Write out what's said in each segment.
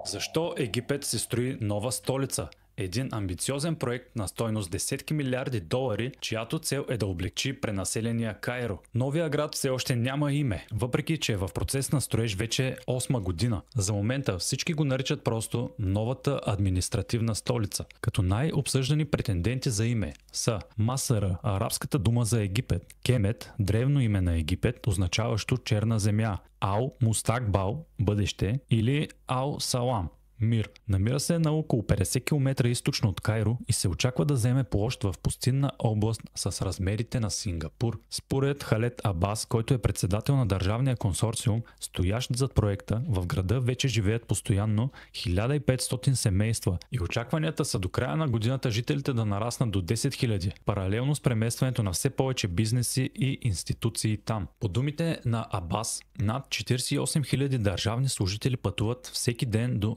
Защо Египет се строи нова столица? Един амбициозен проект на стойност десетки милиарди долари, чиято цел е да облегчи пренаселения Кайро. Новия град все още няма име, въпреки че е в процес на строеж вече 8 година. За момента всички го наричат просто новата административна столица, като най-обсъждани претенденти за име са Масара, арабската дума за Египет, Кемет, древно име на Египет, означаващо черна земя, Ал Мустакбал, бъдеще, или Ал Салам, мир. Намира се на около 50 км източно от Кайро и се очаква да вземе площ в пустинна област с размерите на Сингапур. Според Халед Абас, който е председател на държавния консорциум, стоящ зад проекта, в града вече живеят постоянно 1500 семейства и очакванията са до края на годината жителите да нараснат до 10 000, паралелно с преместването на все повече бизнеси и институции там. По думите на Абас, над 48 000 държавни служители пътуват всеки ден до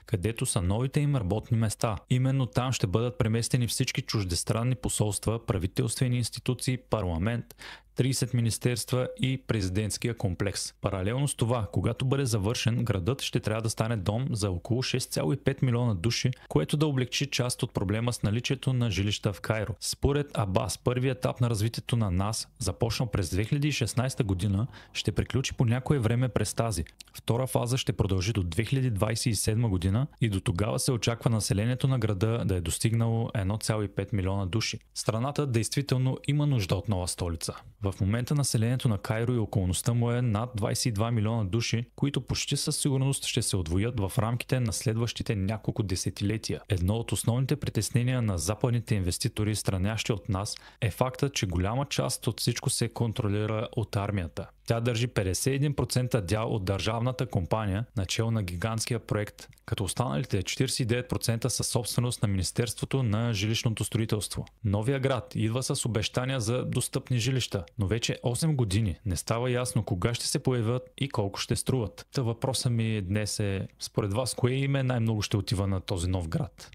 където са новите им работни места. Именно там ще бъдат преместени всички чуждестранни посолства, правителствени институции, парламент, 30 министерства и президентския комплекс. Паралелно с това, когато бъде завършен, градът ще трябва да стане дом за около 6,5 милиона души, което да облегчи част от проблема с наличието на жилища в Кайро. Според Абас, първият етап на развитието на НАС, започнал през 2016 година, ще приключи по някое време през тази. Втора фаза ще продължи до 2027 година и до тогава се очаква населението на града да е достигнало 1,5 милиона души. Страната действително има нужда от нова столица. В момента населението на Кайро и околността му е над 22 милиона души, които почти със сигурност ще се удвоят в рамките на следващите няколко десетилетия. Едно от основните притеснения на западните инвеститори, странящи от нас, е фактът, че голяма част от всичко се контролира от армията. Тя държи 51% дял от държавната компания, начело на гигантския проект, като останалите 49% са собственост на Министерството на жилищното строителство. Новия град идва с обещания за достъпни жилища, но вече 8 години не става ясно кога ще се появят и колко ще струват. Въпросът ми днес е, според вас, кое име най-много ще отива на този нов град?